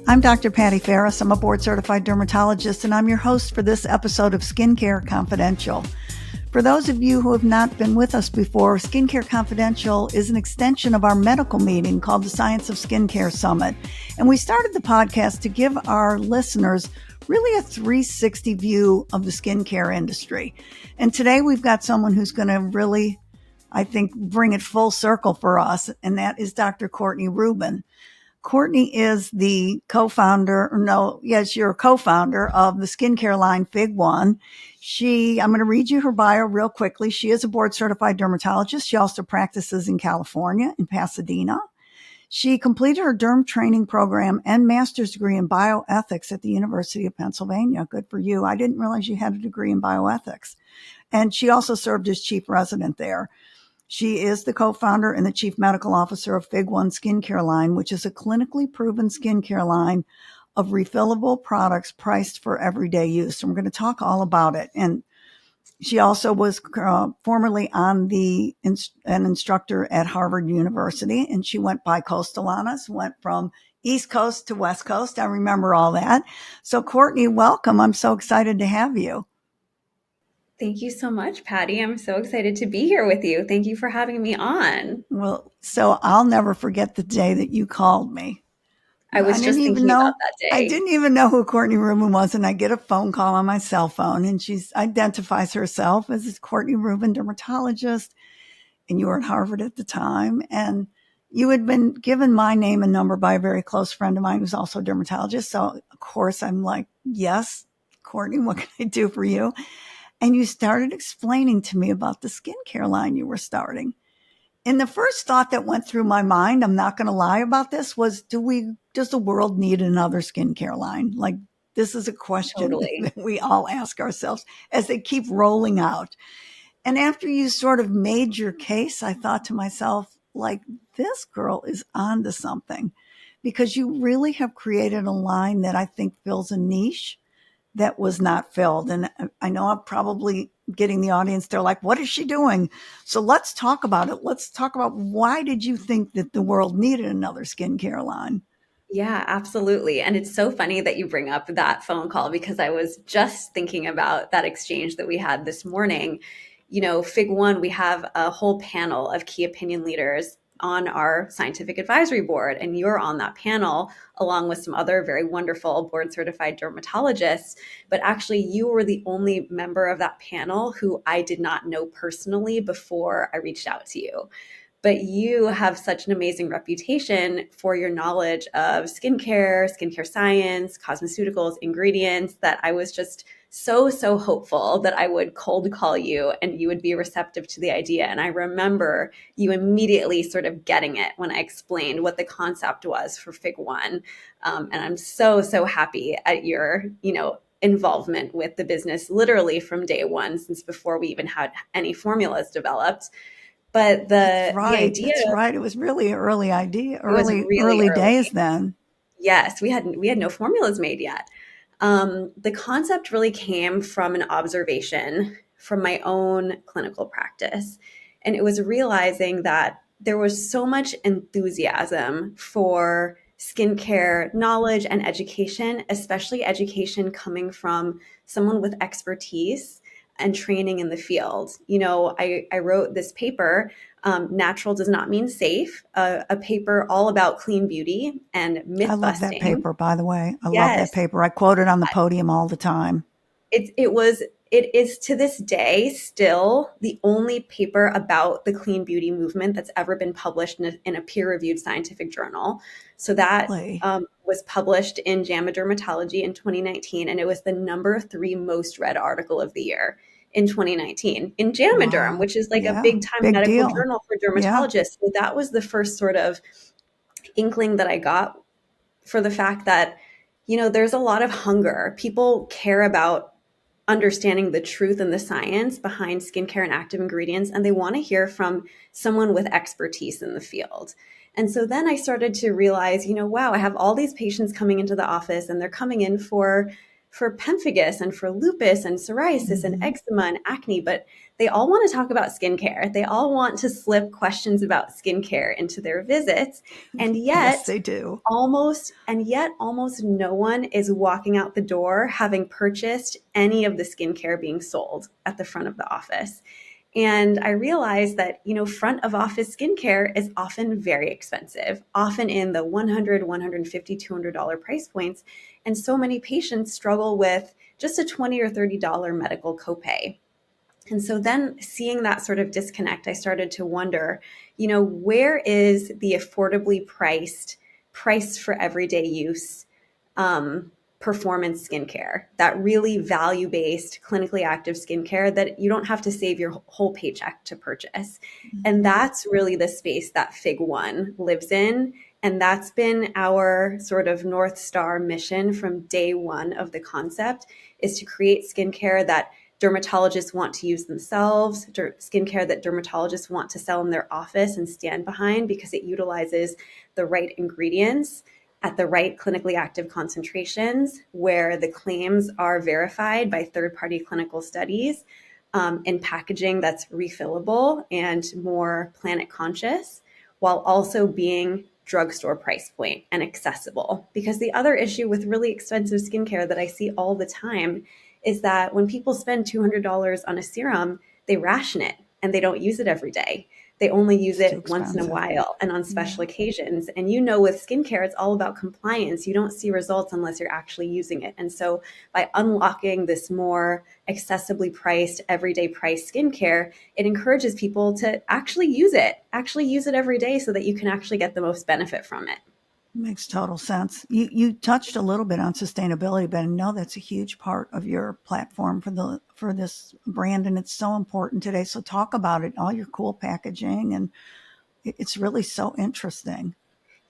I'm Dr. Patty Ferris. I'm a board-certified dermatologist, and I'm your host for this episode of Skincare Confidential. For those of you who have not been with us before, Skincare Confidential is an extension of our medical meeting called the Science of Skincare Summit. And we started the podcast to give our listeners really a 360 view of the skincare industry. And today we've got someone who's going to really, I think, bring it full circle for us, and that is Dr. Courtney Rubin. Courtney is the co-founder of the skincare line Fig One. I'm going to read you her bio real quickly. She is a board certified dermatologist. She also practices in California, in Pasadena. She completed her derm training program and master's degree in bioethics at the University of Pennsylvania. Good for you. I didn't realize you had a degree in bioethics. And she also served as chief resident there. She is the co-founder and the chief medical officer of Fig One Skincare Line, which is a clinically proven skincare line of refillable products priced for everyday use. So we're going to talk all about it. And she also was formerly an instructor at Harvard University, and she went bi-coastal on us, went from East Coast to West Coast. I remember all that. So Courtney, welcome. I'm so excited to have you. Thank you so much, Patty. I'm so excited to be here with you. Thank you for having me on. Well, so I'll never forget the day that you called me. I was just thinking about that day. I didn't even know who Courtney Rubin was, and I get a phone call on my cell phone, and she identifies herself as Courtney Rubin, dermatologist, and you were at Harvard at the time, and you had been given my name and number by a very close friend of mine who's also a dermatologist. So, of course, I'm like, yes, Courtney, what can I do for you? And you started explaining to me about the skincare line you were starting. And the first thought that went through my mind, I'm not going to lie about this, was does the world need another skincare line? Like, this is a question that we all ask ourselves as they keep rolling out. And after you sort of made your case, I thought to myself, like, this girl is onto something, because you really have created a line that I think fills a niche that was not filled. And I know I'm probably getting the audience, they're like, what is she doing? So let's talk about it. Let's talk about, why did you think that the world needed another skincare line? Yeah, absolutely. And it's so funny that you bring up that phone call, because I was just thinking about that exchange that we had this morning. You know, Fig One, we have a whole panel of key opinion leaders on our scientific advisory board, and you're on that panel along with some other very wonderful board certified dermatologists. But actually, you were the only member of that panel who I did not know personally before I reached out to you. But you have such an amazing reputation for your knowledge of skincare science, cosmeceuticals, ingredients, that I was just so hopeful that I would cold call you and you would be receptive to the idea. And I remember you immediately sort of getting it when I explained what the concept was for Fig One. And I'm so happy at your, involvement with the business, literally from day one, since before we even had any formulas developed. But the idea, that's right. It was really an early idea, early days then. Yes, we had no formulas made yet. The concept really came from an observation from my own clinical practice. And it was realizing that there was so much enthusiasm for skincare knowledge and education, especially education coming from someone with expertise and training in the field. You know, I wrote this paper, Natural Does Not Mean Safe, a paper all about clean beauty and myth busting. I love that paper, by the way. I love that paper. I quote it on the podium all the time. It is to this day still the only paper about the clean beauty movement that's ever been published in a peer-reviewed scientific journal. So that was published in JAMA Dermatology in 2019, and it was the number 3 most read article of the year in 2019 in JAMA Derm, which is like a big medical journal for dermatologists. Yeah. So that was the first sort of inkling that I got for the fact that, there's a lot of hunger. People care about understanding the truth and the science behind skincare and active ingredients, and they want to hear from someone with expertise in the field. And so then I started to realize, wow, I have all these patients coming into the office, and they're coming in for for pemphigus and for lupus and psoriasis and Mm-hmm. eczema and acne, but they all want to talk about skincare. They all want to slip questions about skincare into their visits. And Yes, yet, they do. almost no one is walking out the door having purchased any of the skincare being sold at the front of the office. And I realized that, front of office skincare is often very expensive, often in the $100, $150, $200 price points. And so many patients struggle with just a $20 or $30 medical copay. And so then seeing that sort of disconnect, I started to wonder, where is the affordably priced, price for everyday use performance skincare, that really value-based, clinically active skincare that you don't have to save your whole paycheck to purchase. And Mm-hmm. that's really the space that Fig One lives in. And that's been our sort of North Star mission from day one of the concept, is to create skincare that dermatologists want to use themselves, skincare that dermatologists want to sell in their office and stand behind because it utilizes the right ingredients at the right clinically active concentrations, where the claims are verified by third-party clinical studies, in packaging that's refillable and more planet conscious, while also being drugstore price point and accessible. Because the other issue with really expensive skincare that I see all the time is that when people spend $200 on a serum, they ration it and they don't use it every day. They only use It's too it once in a expensive. while and on Yeah. special occasions. And with skincare, it's all about compliance. You don't see results unless you're actually using it. And so by unlocking this more accessibly priced, everyday price skincare, it encourages people to actually use it every day so that you can actually get the most benefit from it. Makes total sense. You touched a little bit on sustainability, but I know that's a huge part of your platform for this brand, and it's so important today. So talk about it, all your cool packaging, and it's really so interesting.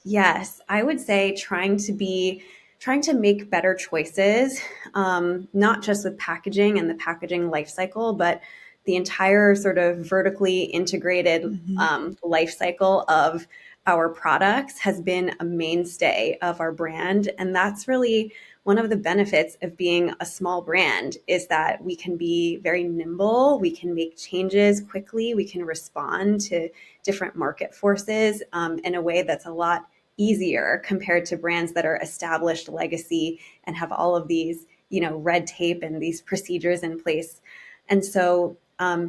Yes, I would say trying to make better choices, not just with packaging and the packaging life cycle, but the entire sort of vertically integrated Hmm. life cycle of our products has been a mainstay of our brand. And that's really one of the benefits of being a small brand, is that we can be very nimble, we can make changes quickly, we can respond to different market forces in a way that's a lot easier compared to brands that are established legacy and have all of these, red tape and these procedures in place. And so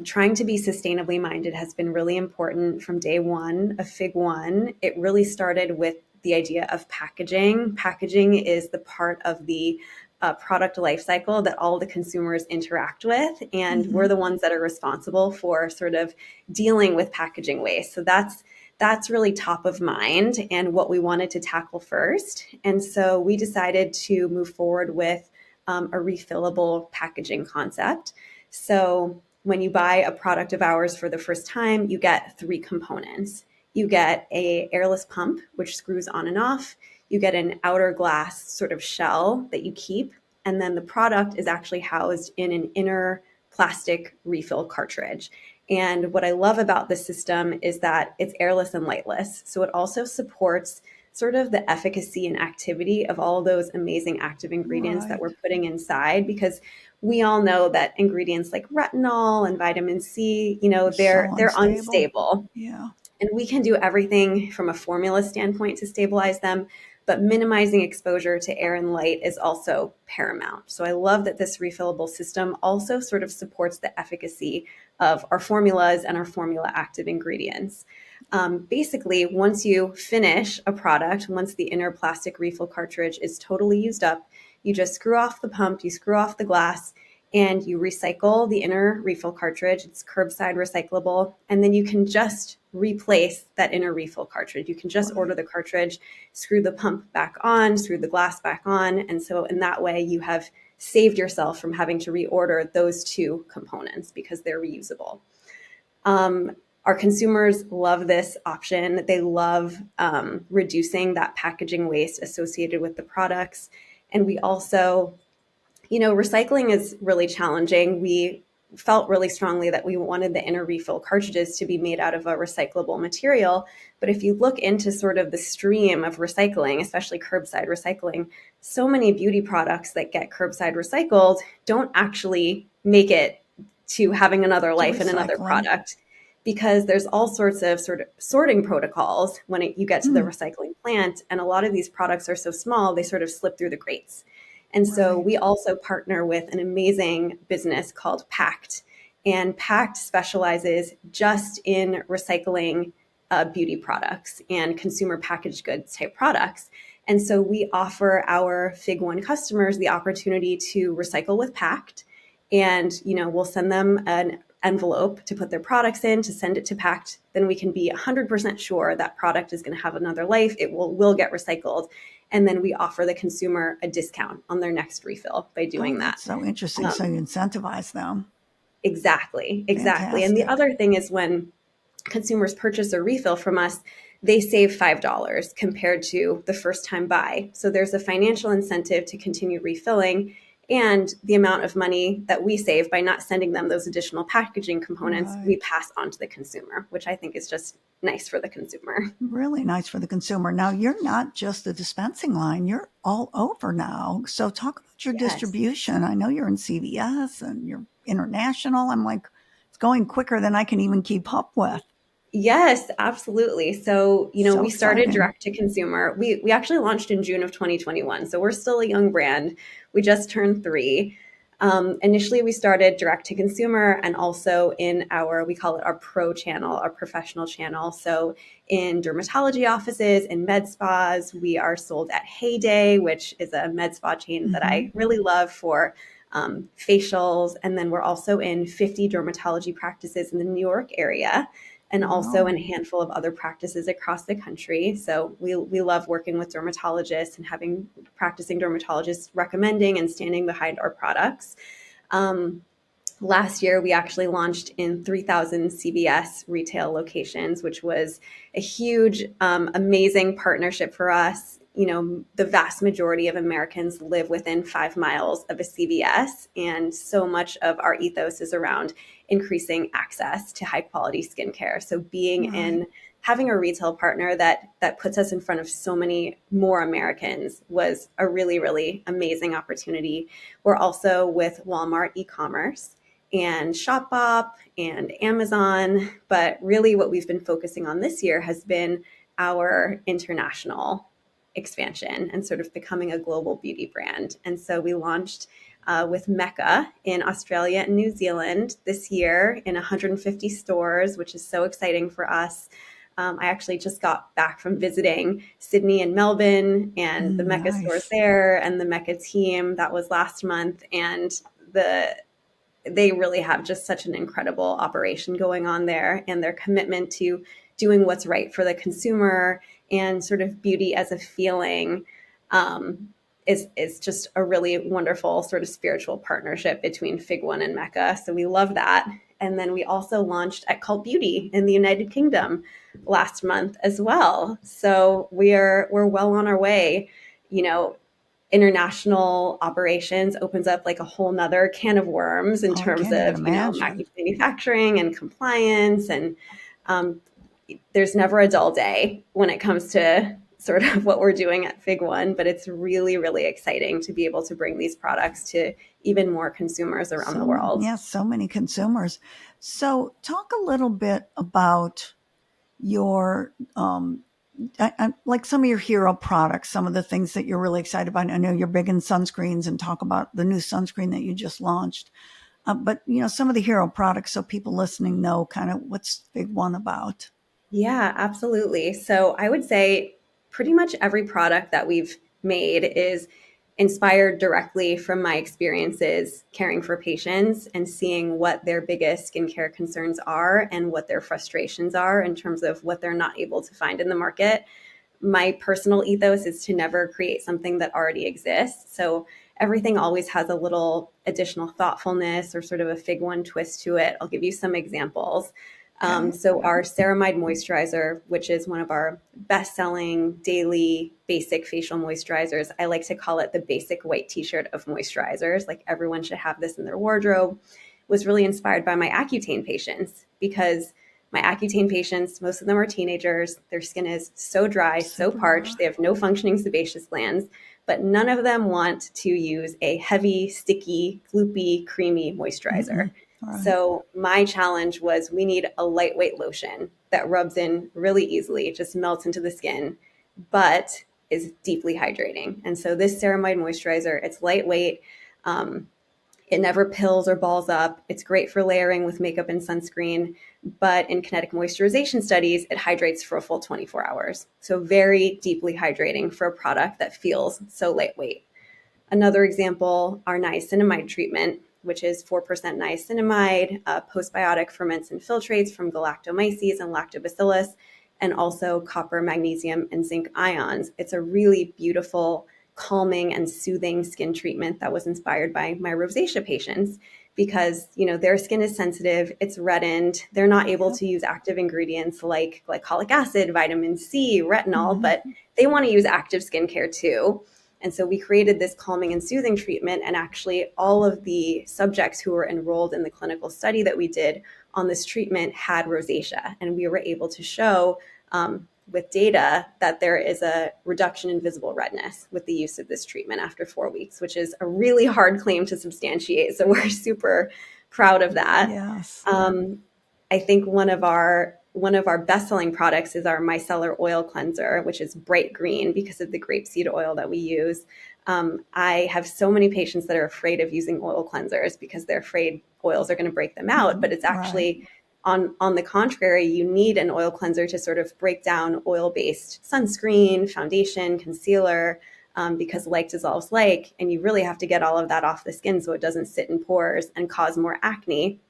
trying to be sustainably minded has been really important from day one of Fig One. It really started with the idea of packaging. Packaging is the part of the product life cycle that all the consumers interact with, and we're Hmm. the ones that are responsible for sort of dealing with packaging waste. So that's really top of mind and what we wanted to tackle first. And so we decided to move forward with a refillable packaging concept. So when you buy a product of ours for the first time, you get three components. You get a airless pump, which screws on and off. You get an outer glass sort of shell that you keep. And then the product is actually housed in an inner plastic refill cartridge. And what I love about this system is that it's airless and lightless. So it also supports sort of the efficacy and activity of all those amazing active ingredients that Right. we're putting inside, because we all know that ingredients like retinol and vitamin C, They're they're so they're unstable. unstable. Yeah. And we can do everything from a formula standpoint to stabilize them, but minimizing exposure to air and light is also paramount. So I love that this refillable system also sort of supports the efficacy of our formulas and our formula active ingredients. Basically, once you finish a product, once the inner plastic refill cartridge is totally used up, you just screw off the pump, you screw off the glass, and you recycle the inner refill cartridge. It's curbside recyclable. And then you can just replace that inner refill cartridge. You can just order Right. the cartridge, screw the pump back on, screw the glass back on. And so in that way, you have saved yourself from having to reorder those two components because they're reusable. Um, our consumers love this option. They love reducing that packaging waste associated with the products. And we also, recycling is really challenging. We felt really strongly that we wanted the inner refill cartridges to be made out of a recyclable material. But if you look into sort of the stream of recycling, especially curbside recycling, so many beauty products that get curbside recycled don't actually make it to having another To life in another recycling. product, because there's all sorts of sort of sorting protocols when you get to the recycling plant. And a lot of these products are so small, they sort of slip through the grates. And so we Right. also partner with an amazing business called Pact. And Pact specializes just in recycling beauty products and consumer packaged goods type products. And so we offer our Fig One customers the opportunity to recycle with Pact. And, we'll send them an envelope to put their products in, to send it to Pact. Then we can be 100% sure that product is going to have another life. It will get recycled. And then we offer the consumer a discount on their next refill by Oh, doing that. that's so interesting. So you incentivize them. Exactly, exactly. And the Fantastic. other thing is, when consumers purchase a refill from us, they save $5 compared to the first time buy. So there's a financial incentive to continue refilling, and the amount of money that we save by not sending them those additional packaging components, we Right. pass on to the consumer, which I think is just nice for the consumer. Really nice for the consumer. Now, you're not just the dispensing line, you're all over now. So, talk about your Yes. distribution. I know you're in CVS and you're international. I'm like, it's going quicker than I can even keep up with. Yes, absolutely. So, So we started exciting. direct to consumer. We actually launched in June of 2021. So we're still a young brand. We just turned 3. Initially, we started direct to consumer, and also in we call it our pro channel, our professional channel. So in dermatology offices, in med spas, we are sold at Heyday, which is a med spa chain that Hmm. I really love for facials. And then we're also in 50 dermatology practices in the New York area, and also Wow. in a handful of other practices across the country. So we love working with dermatologists and having practicing dermatologists recommending and standing behind our products. Um, Last year, we actually launched in 3,000 CVS retail locations, which was a huge, amazing partnership for us. The vast majority of Americans live within 5 miles of a CVS, and so much of our ethos is around increasing access to high quality skincare. So Right. having a retail partner that puts us in front of so many more Americans was a really, really amazing opportunity. We're also with Walmart e-commerce and Shopbop and Amazon. But really, what we've been focusing on this year has been our international expansion and sort of becoming a global beauty brand. And so we launched with Mecca in Australia and New Zealand this year in 150 stores, which is so exciting for us. I actually just got back from visiting Sydney and Melbourne and the Mecca stores Nice. there and the Mecca team. That was last month. And they really have just such an incredible operation going on there, and their commitment to doing what's right for the consumer and sort of beauty as a feeling is just a really wonderful sort of spiritual partnership between Fig One and Mecca. So we love that. And then we also launched at Cult Beauty in the United Kingdom last month as well. So we're well on our way. You know, International operations opens up like a whole nother can of worms in Oh, I terms can't even of, imagine. manufacturing and compliance. And um, there's never a dull day when it comes to sort of what we're doing at Fig One, but it's really, really exciting to be able to bring these products to even more consumers around the So, world. yeah, so many consumers. So, talk a little bit about your like some of your hero products, some of the things that you're really excited about. I know you're big in sunscreens, and talk about the new sunscreen that you just launched. But some of the hero products, so people listening know kind of what's Big One about. Yeah, absolutely. So I would say pretty much every product that we've made is inspired directly from my experiences caring for patients and seeing what their biggest skincare concerns are and what their frustrations are in terms of what they're not able to find in the market. My personal ethos is to never create something that already exists. So everything always has a little additional thoughtfulness or sort of a Fig One twist to it. I'll give you some examples. Okay. So our ceramide moisturizer, which is one of our best-selling daily basic facial moisturizers, I like to call it the basic white t-shirt of moisturizers. Like, everyone should have this in their wardrobe. was really inspired by my Accutane patients, because my Accutane patients, most of them are teenagers. Their skin is so dry, so parched. They have no functioning sebaceous glands, but none of them want to use a heavy, sticky, gloopy, creamy moisturizer. Right. So my challenge was, we need a lightweight lotion that rubs in really easily, just melts into the skin, but is deeply hydrating. And so this ceramide moisturizer, it's lightweight. It never pills or balls up. It's great for layering with makeup and sunscreen, but in kinetic moisturization studies, it hydrates for a full 24 hours. So very deeply hydrating for a product that feels so lightweight. Another example, our niacinamide treatment, which is 4% niacinamide, postbiotic ferments and filtrates from galactomyces and lactobacillus, and also copper, magnesium, and zinc ions. It's a really beautiful, calming and soothing skin treatment that was inspired by my rosacea patients, because their skin is sensitive, it's reddened, they're not able to use active ingredients like glycolic acid, vitamin C, retinol, but they want to use active skincare too. And so we created this calming and soothing treatment, and actually all of the subjects who were enrolled in the clinical study that we did on this treatment had rosacea, and we were able to show with data that there is a reduction in visible redness with the use of this treatment after 4 weeks, which is a really hard claim to substantiate. So we're super proud of that. Yes. I think one of our best-selling products is our micellar oil cleanser, which is bright green because of the grapeseed oil that we use. I have so many patients that are afraid of using oil cleansers because they're afraid oils are going to break them out, but it's actually on the contrary, you need an oil cleanser to sort of break down oil-based sunscreen, foundation, concealer, because like dissolves like, and you really have to get all of that off the skin so it doesn't sit in pores and cause more acne.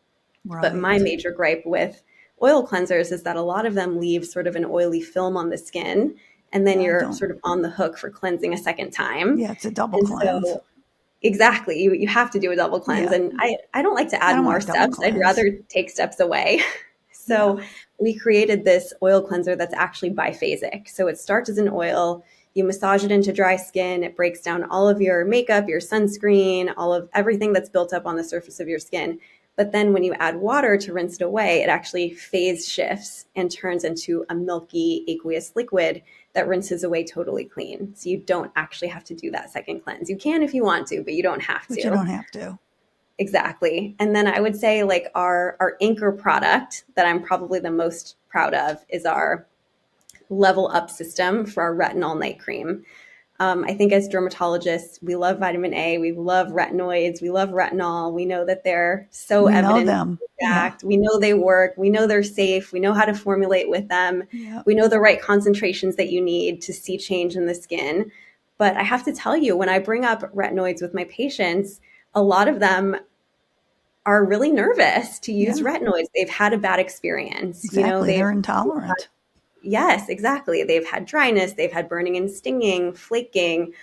Right. But my major gripe with oil cleansers is that a lot of them leave sort of an oily film on the skin, and then you're sort of on the hook for cleansing a second time. Yeah, it's a double cleanse. So, exactly. You have to do a double cleanse. And I don't like to add more steps. I'd rather take steps away. So we created this oil cleanser that's actually biphasic. So it starts as an oil, you massage it into dry skin, it breaks down all of your makeup, your sunscreen, all of everything that's built up on the surface of your skin. But then when you add water to rinse it away, it actually phase shifts and turns into a milky aqueous liquid that rinses away totally clean. So you don't actually have to do that second cleanse. You can if you want to, but you don't have to. But you don't have to. Exactly. And then I would say like our anchor product that I'm probably the most proud of is our Level Up system for our retinol night cream. I think as dermatologists, we love vitamin A, we love retinoids, we love retinol. We know that they're so evident. We know they work. We know they're safe. We know how to formulate with them. We know the right concentrations that you need to see change in the skin. But I have to tell you, when I bring up retinoids with my patients, a lot of them are really nervous to use retinoids. They've had a bad experience. Exactly. They're intolerant. Yes, exactly. They've had dryness, they've had burning and stinging, flaking.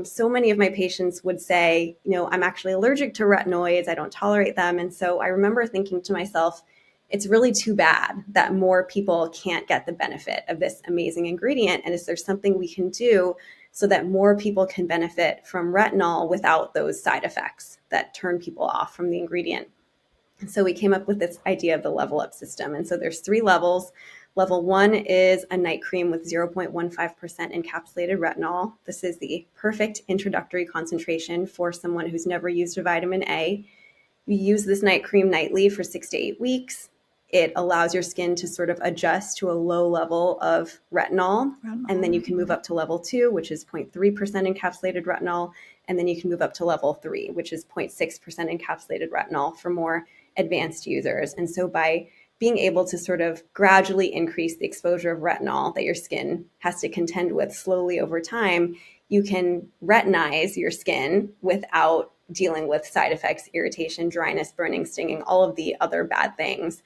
So many of my patients would say, I'm actually allergic to retinoids. I don't tolerate them. And so I remember thinking to myself, it's really too bad that more people can't get the benefit of this amazing ingredient. And is there something we can do so that more people can benefit from retinol without those side effects that turn people off from the ingredient? And so we came up with this idea of the Level Up system. And so there's 3 levels. Level 1 is a night cream with 0.15% encapsulated retinol. This is the perfect introductory concentration for someone who's never used a vitamin A. You use this night cream nightly for 6 to 8 weeks. It allows your skin to sort of adjust to a low level of retinol. And then you can move up to level 2, which is 0.3% encapsulated retinol. And then you can move up to level 3, which is 0.6% encapsulated retinol for more advanced users. And so by being able to sort of gradually increase the exposure of retinol that your skin has to contend with slowly over time, you can retinize your skin without dealing with side effects, irritation, dryness, burning, stinging, all of the other bad things.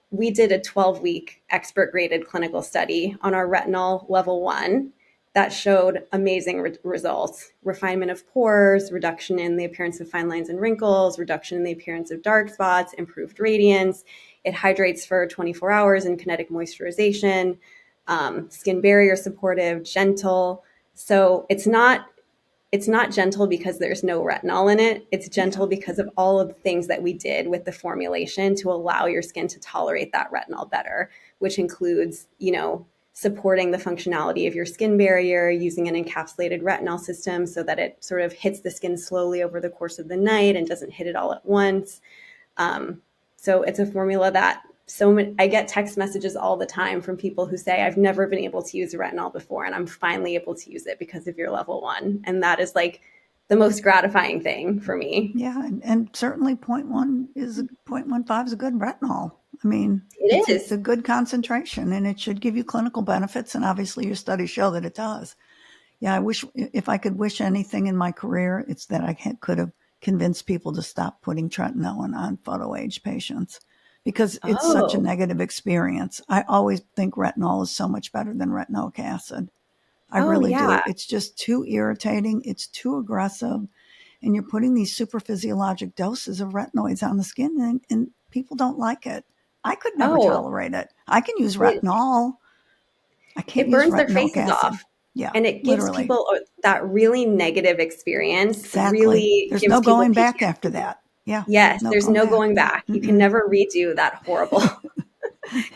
We did a 12-week expert-graded clinical study on our retinol level 1 that showed amazing results. Refinement of pores, reduction in the appearance of fine lines and wrinkles, reduction in the appearance of dark spots, improved radiance. It hydrates for 24 hours in kinetic moisturization, skin barrier supportive, gentle. So it's not it's not gentle because there's no retinol in it. It's Yeah. gentle because of all of the things that we did with the formulation to allow your skin to tolerate that retinol better, which includes, supporting the functionality of your skin barrier, using an encapsulated retinol system so that it sort of hits the skin slowly over the course of the night and doesn't hit it all at once. So it's a formula that I get text messages all the time from people who say, I've never been able to use retinol before, and I'm finally able to use it because of your level 1. And that is like the most gratifying thing for me. Yeah. And certainly 0.15 is a good retinol. I mean, It it's a is. good concentration and it should give you clinical benefits. And obviously your studies show that it does. Yeah. I wish if I could wish anything in my career, it's that I could have convinced people to stop putting tretinoin on photo age patients because it's such a Oh, negative experience. I always think retinol is so much better than retinoic acid. I oh, really do. yeah. It's just too irritating. It's too aggressive. And you're putting these super physiologic doses of retinoids on the skin, and people don't like it. I could never Oh, tolerate it. I can use it, retinol. I can't it use burns their retinoic faces acid. off. Yeah, And it gives literally. people that really negative experience, Exactly. really There's gives no people going back after PTSD. that. Yeah, Yes, no there's going no back. going back. You can Mm-mm. never redo that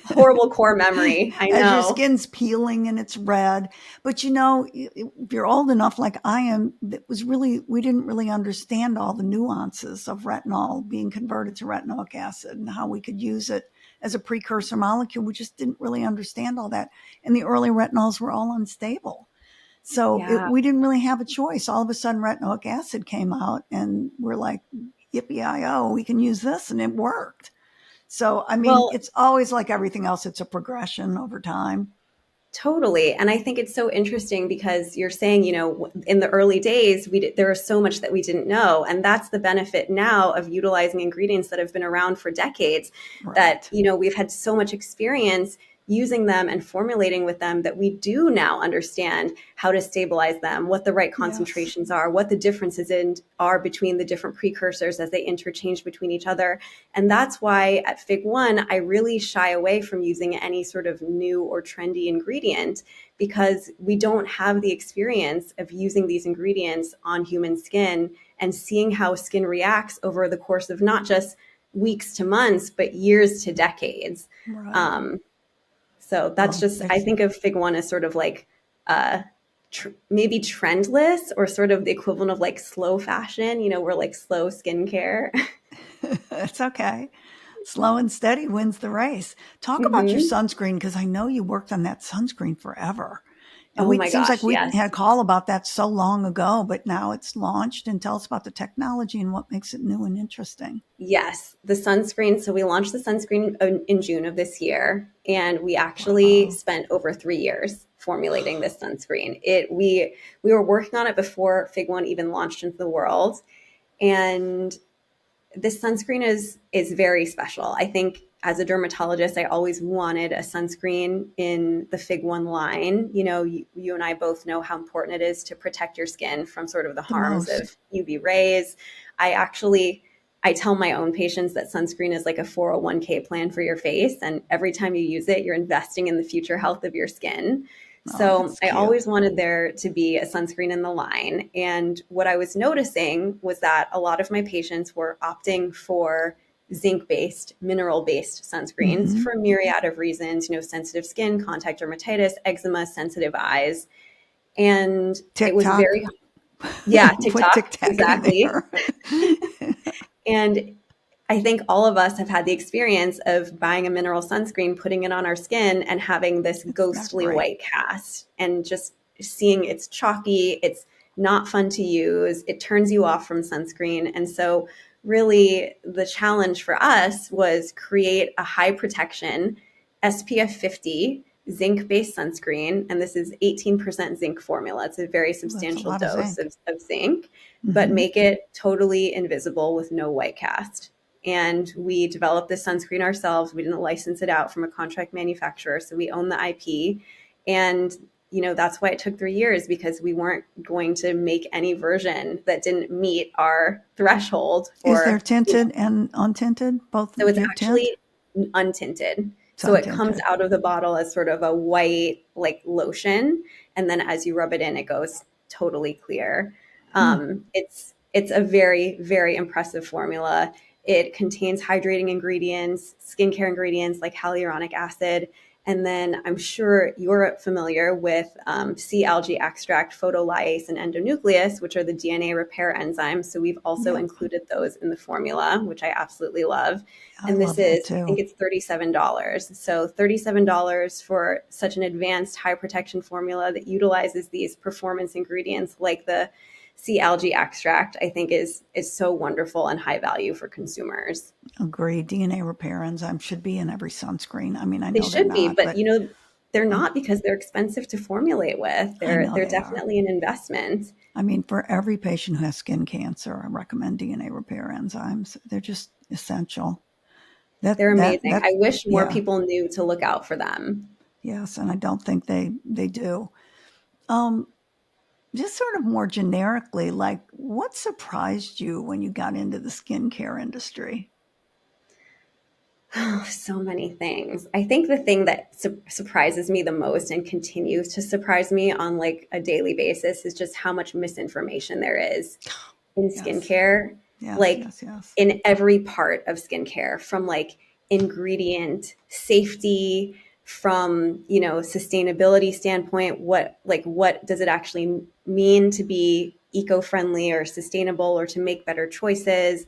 horrible core memory. I As your know. skin's peeling and it's red. But if you're old enough like I am, we didn't really understand all the nuances of retinol being converted to retinoic acid and how we could use it as a precursor molecule. We just didn't really understand all that. And the early retinols were all unstable. So Yeah. we didn't really have a choice. All of a sudden, retinoic acid came out, and we're like, yippee-i-oh, we can use this, and it worked. So, I mean, Well, it's always like everything else, it's a progression over time. totally. And I think it's so interesting because you're saying, in the early days, there was so much that we didn't know. And that's the benefit now of utilizing ingredients that have been around for decades, that, Right. we've had so much experience using them and formulating with them that we do now understand how to stabilize them, what the right Yes. concentrations are, what the differences are between the different precursors as they interchange between each other. And that's why at Fig One, I really shy away from using any sort of new or trendy ingredient because we don't have the experience of using these ingredients on human skin and seeing how skin reacts over the course of not just weeks to months, but years to decades. Right. Um, so that's Well, just, I there's think of Fig One as sort of like uh, maybe trendless or sort of the equivalent of like slow fashion, we're like slow skincare. it's okay. Slow and steady wins the race. Talk about your Hmm. sunscreen because I know you worked on that sunscreen forever. And Oh we it my seems like gosh, we yes. had a call about that so long ago, but now it's launched. And tell us about the technology and what makes it new and interesting. Yes, the sunscreen. So we launched the sunscreen in June of this year, and we actually Wow. spent over 3 years formulating this sunscreen. We were working on it before Fig One even launched into the world, and this sunscreen is very special. I think as a dermatologist, I always wanted a sunscreen in the Fig One line. You and I both know how important it is to protect your skin from sort of the The harms most. of UV rays. I tell my own patients that sunscreen is like a 401k plan for your face. And every time you use it, you're investing in the future health of your skin. Oh, So that's I cute. always wanted there to be a sunscreen in the line. And what I was noticing was that a lot of my patients were opting for zinc based, mineral based sunscreens Mm-hmm. for a myriad of reasons, sensitive skin, contact dermatitis, eczema, sensitive eyes. And it was TikTok. very, yeah, Put TikTok, TikTok in exactly. there. And I think all of us have had the experience of buying a mineral sunscreen, putting it on our skin, and having this It's not ghostly great. white cast and just seeing it's chalky, it's not fun to use, it turns you off from sunscreen. And so, really, the challenge for us was create a high protection SPF 50 zinc based sunscreen. And this is 18% zinc formula. It's a very Ooh, that's a substantial lot of dose zinc. of zinc, but Mm-hmm. make it totally invisible with no white cast. And we developed this sunscreen ourselves. We didn't license it out from a contract manufacturer. So we own the IP. And, that's why it took 3 years, because we weren't going to make any version that didn't meet our threshold Is there for, tinted and untinted? Both so it's do you tint? actually untinted. It's So it comes untinted. out of the bottle as sort of a white, like lotion. And then as you rub it in, it goes totally clear. Hmm. It's a very, very impressive formula. It contains hydrating ingredients, skincare ingredients like hyaluronic acid. And then I'm sure you're familiar with sea algae extract, photolyase, and endonuclease, which are the DNA repair enzymes. So we've also Yep. included those in the formula, which I absolutely love. I And this love that is, I think too. it's $37. So $37 for such an advanced high protection formula that utilizes these performance ingredients like the sea algae extract, I think is so wonderful and high value for consumers. Agree. DNA repair enzymes should be in every sunscreen. I mean, I They know they're should be, not, but but they're uh, not because they're expensive to formulate with. I know They're they are. definitely an investment. I mean, for every patient who has skin cancer, I recommend DNA repair enzymes. They're just essential. They're amazing. I That's wish more yeah, people knew to look out for them. yes, and I don't think they do. Um, just sort of more generically, like what surprised you when you got into the skincare industry? Oh, so many things. I think the thing that surprises me the most and continues to surprise me on like a daily basis is just how much misinformation there is in Yes, skincare, yes, like yes, yes. in every part of skincare, from like ingredient safety, from sustainability standpoint, what does it actually mean to be eco-friendly or sustainable or to make better choices,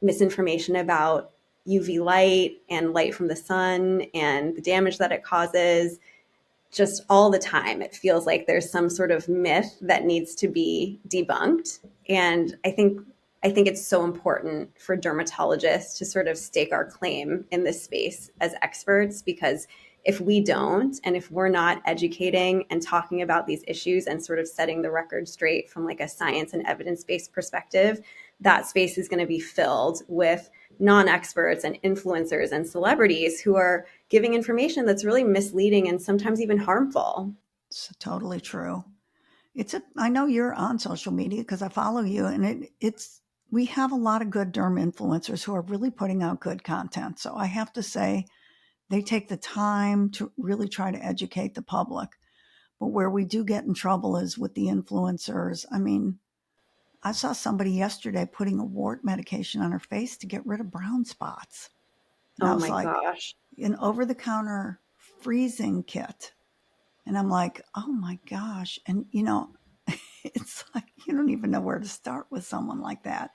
misinformation about UV light and light from the sun and the damage that it causes. Just all the time it feels like there's some sort of myth that needs to be debunked. And I think it's so important for dermatologists to sort of stake our claim in this space as experts, because if we don't, and if we're not educating and talking about these issues and sort of setting the record straight from like a science and evidence-based perspective, that space is going to be filled with non-experts and influencers and celebrities who are giving information that's really misleading and sometimes even harmful. It's totally true. I know you're on social media because I follow you, and we have a lot of good derm influencers who are really putting out good content. So I have to say, they take the time to really try to educate the public. But where we do get in trouble is with the influencers. I mean, I saw somebody yesterday putting a wart medication on her face to get rid of brown spots. And I Oh was my like, gosh. an over the counter freezing kit. And I'm like, oh my gosh. And, it's like you don't even know where to start with someone like that.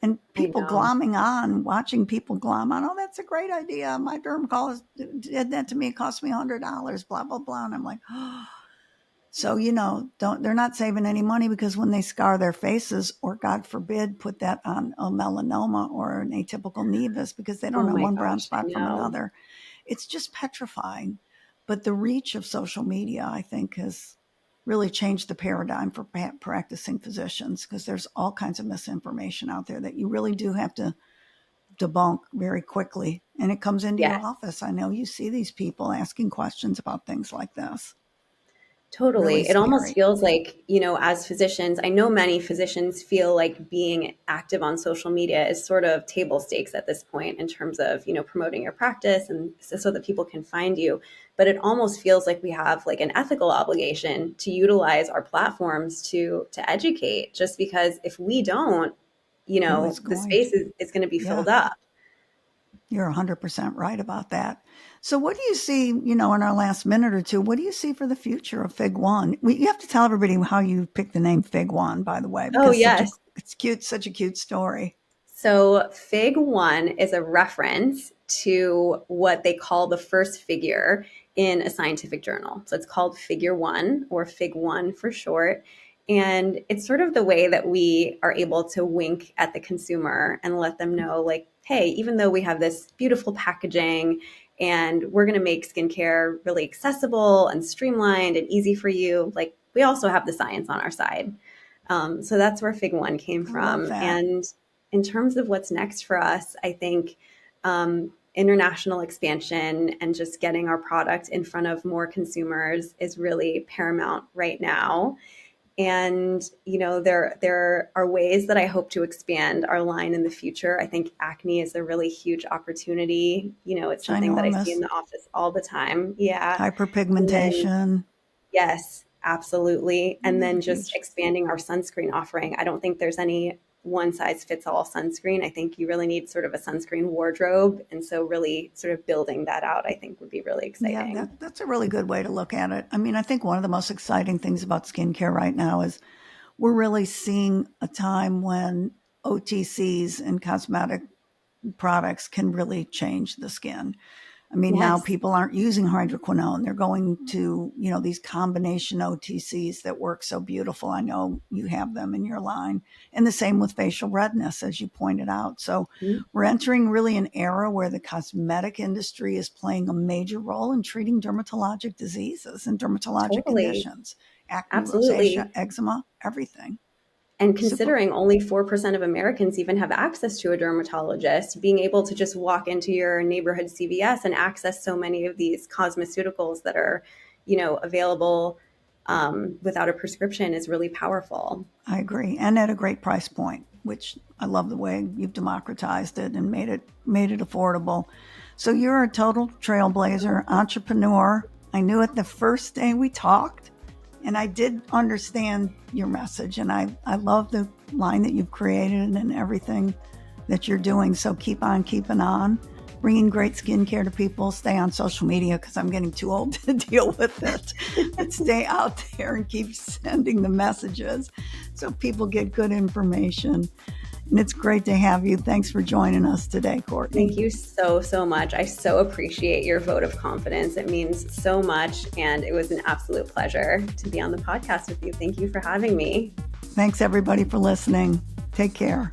And I people know. glomming on, watching people glom on, oh, that's a great idea. My dermatologist did that to me. It cost me $100, blah, blah, blah. And I'm like, oh. So, they're not saving any money because when they scar their faces, or God forbid, put that on a melanoma or an atypical nevus because they don't Oh know my one brown gosh, I spot from know. another. It's just petrifying. But the reach of social media, I think, has really changed the paradigm for practicing physicians because there's all kinds of misinformation out there that you really do have to debunk very quickly. And it comes into your Yes. office. I know you see these people asking questions about things like this. Really Totally. It almost scary. feels like, as physicians, I know many physicians feel like being active on social media is sort of table stakes at this point in terms of, promoting your practice and so that people can find you. But it almost feels like we have like an ethical obligation to utilize our platforms to educate, just because if we don't, Who is the going space to? is going to be Yeah, filled up. you're 100% right about that. So, what do you see, in our last minute or two, what do you see for the future of Fig One? You have to tell everybody how you picked the name Fig One, by the way, Oh, because yes. it's cute, such a cute story. So, Fig 1 is a reference to what they call the first figure in a scientific journal. So, it's called Figure 1, or Fig 1 for short. And it's sort of the way that we are able to wink at the consumer and let them know, like, hey, even though we have this beautiful packaging and we're going to make skincare really accessible and streamlined and easy for you, like, we also have the science on our side. So that's where Fig 1 came I love from. that. And in terms of what's next for us, I think international expansion and just getting our product in front of more consumers is really paramount right now. And there are ways that I hope to expand our line in the future. I think acne is a really huge opportunity. It's something that I see in Ginormous. the office all the time. Yeah. And then Hyperpigmentation. yes. Absolutely. And then just Huge. expanding our sunscreen offering. I don't think there's any one size fits all sunscreen. I think you really need sort of a sunscreen wardrobe. And so really sort of building that out, I think would be really Yeah, exciting. that's a really good way to look at it. I mean, I think one of the most exciting things about skincare right now is we're really seeing a time when OTCs and cosmetic products can really change the skin. I mean, now Yes, people aren't using hydroquinone. They're going to, these combination OTCs that work so beautiful. I know you have them in your line. And the same with facial redness, as you pointed out. So mm, we're entering really an era where the cosmetic industry is playing a major role in treating dermatologic diseases and dermatologic totally. conditions, acne, rosacea, Absolutely. eczema, everything. And Super. considering only 4% of Americans even have access to a dermatologist, being able to just walk into your neighborhood CVS and access so many of these cosmeceuticals that are, available without a prescription is really powerful. I agree, and at a great price point, which I love the way you've democratized it and made it affordable. So you're a total trailblazer, entrepreneur. I knew it the first day we talked, and I did understand your message, and I love the line that you've created and everything that you're doing. So keep on keeping on, bringing great skincare to people. Stay on social media because I'm getting too old to deal with it. But stay out there and keep sending the messages so people get good information. And it's great to have you. Thanks for joining us today, Courtney. Thank you so, so much. I so appreciate your vote of confidence. It means so much. And it was an absolute pleasure to be on the podcast with you. Thank you for having me. Thanks, everybody, for listening. Take care.